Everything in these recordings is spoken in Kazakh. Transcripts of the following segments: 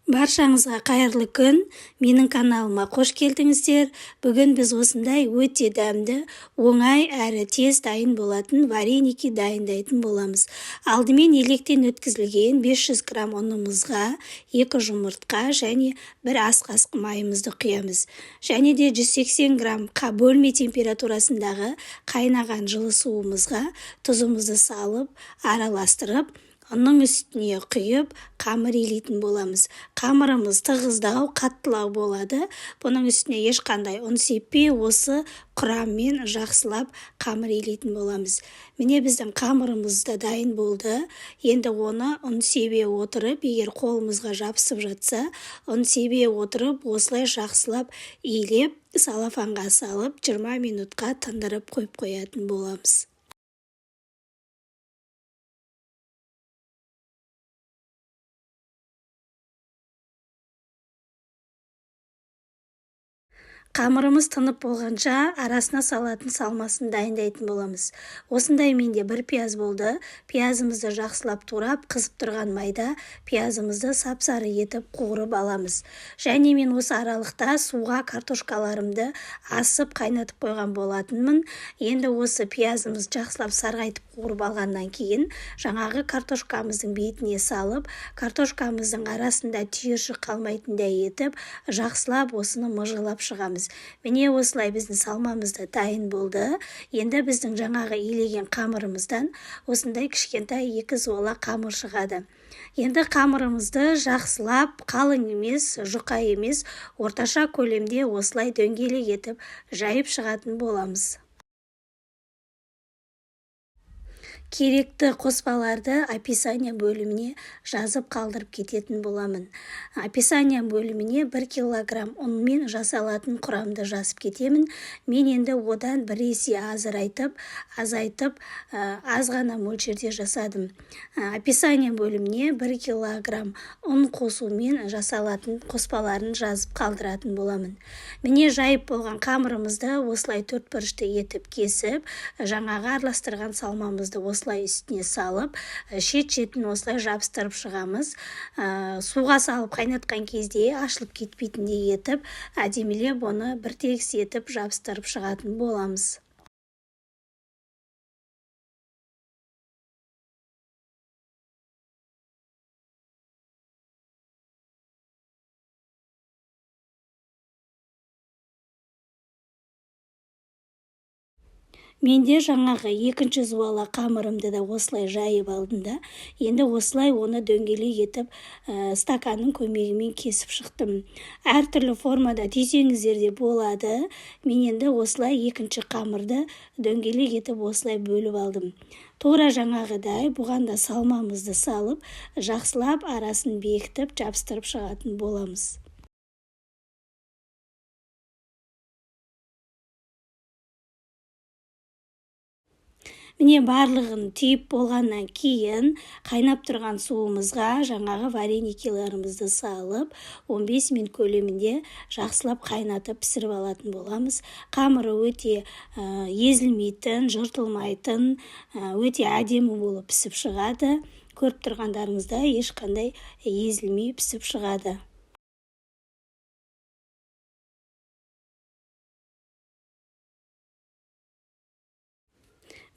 Баршаңызға қайырлы күн, менің каналыма қош келдіңіздер. Бүгін біз осындай өте дәмді, оңай әрі тез дайын болатын вареники дайындайтын боламыз. Алдымен електен өткізілген 500 грамм ұнымызға 2 жұмыртқа және 1 ас қасық майымызды құямыз. Және де 180 грамм бөлме температурасындағы қайнаған жылы суымызға тұзымызды салып, араластырып, ұнның үстіне құйып, қамыр илейтін боламыз. Қамырымыз тығыздау, қаттылау болады. Бұның үстіне ешқандай ұн сеппей, осы құраммен жақсылап қамыр илейтін боламыз. Міне біздің қамырымыз да дайын болды. Енді оны ұн себе отырып, егер қолымызға жабысып жатса, ұн себе отырып, осылай жақсылап илеп, салафанға салып, 20 минутқа тындырып қойып қоятын боламыз. Қамырымыз тынып болғанша арасына салатын салмасын дайындайтын боламыз. Осындай менде 1 пияз болды. Пиязымызды жақсылап турап, қызып тұрған майда пиязымызды сап-сары етіп қуырып аламыз. Және мен осы аралықта суға картошкаларымды асып қайнатып қойған болатынмын. Енді осы пиязымыз жақсылап сарғайтып қуырып алғаннан кейін, жаңағы картошкамыздың бетіне салып, картошкамыздың арасында түйіршік қалмайтындай етіп, жақсылап осыны мыжылап шығамыз. Міне осылай біздің салмамыз да дайын болды. Енді біздің жаңағы илеген қамырымыздан осындай кішкентай 2 зуала қамыр шығады. Енді қамырымызды жақсылап, қалың емес, жұқа емес, орташа көлемде осылай дөңгелек етіп жайып шығатын боламыз. Керекті қоспаларды описание бөліміне жазып қалдырып кететін боламын. Описание бөліміне 1 килограмм ұнмен жасалатын құрамды жазып кетемін. Мен енді одан 1 есе азайтып, аз ғана мөлшерде жасадым. Описание бөліміне 1 килограмм ұн қосумен жасалатын қоспаларын жазып қалдыратын боламын. Міне жайып болған қамырымызды осылай 4 бұрышты етіп кесіп, жаңағы араластырған салмамызды осылай үстіне салып, шет-шетін осылай жабыстырып шығамыз. Суға салып қайнатқан кезде ашылып кетпейтіндей етіп, әдемілеп оны бір тегіс етіп жабыстырып шығатын боламыз. Менде жаңағы 2 зуала қамырымды да осылай жайып алдым да, енді осылай оны дөңгелек етіп, стаканның көмегімен кесіп шықтым. Әртүрлі формада түйсеңіздер де болады. Мен енді осылай 2 қамырды дөңгелек етіп осылай бөліп алдым. Тура жаңағыдай бұған да салмамызды салып, жақсылап арасын бекітіп, жабыстырып шығатын боламыз. Міне барлығын түйіп болғаннан кейін, қайнап тұрған суымызға жаңағы вареникиларымызды салып, 15 минут көлемінде жақсылап қайнатып пісіріп алатын боламыз. Қамыры өте езілмейтін, жыртылмайтын, өте әдемі болып пісіп шығады. Көріп тұрғандарыңызда ешқандай езілмей пісіп шығады.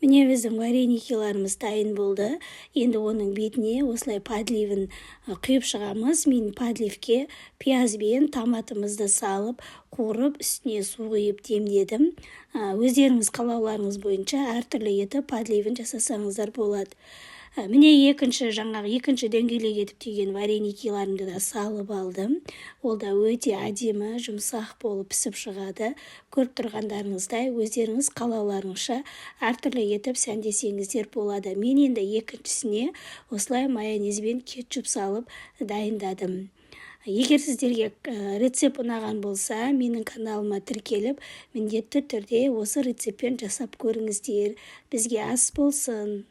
Міне біздің вареникиларымыз дайын болды. Енді оның бетіне осылай подливін құйып шығамыз. Мен подливке пияз бен томатымызды салып, қуырып, үстіне су құйып демдедім. Өздеріңіз қалауларыңыз бойынша әртүрлі етіп подливін жасасаңыздар болады. Міне екінші дөңгелек етіп түйген вареникиларымды да салып алдым. Ол да өте әдемі, жұмсақ болып пісіп шығады. Көріп тұрғандарыңыздай, өздеріңіз қалауларыңызша әртүрлі етіп сәндесеңіздер болады. Мен енді екіншісіне осылай майонез бен кетчуп салып дайындадым. Егер сіздерге рецепт ұнаған болса, менің каналыма тіркеліп, міндетті түрде осы рецептпен жасап көріңіздер. Бізге ас болсын.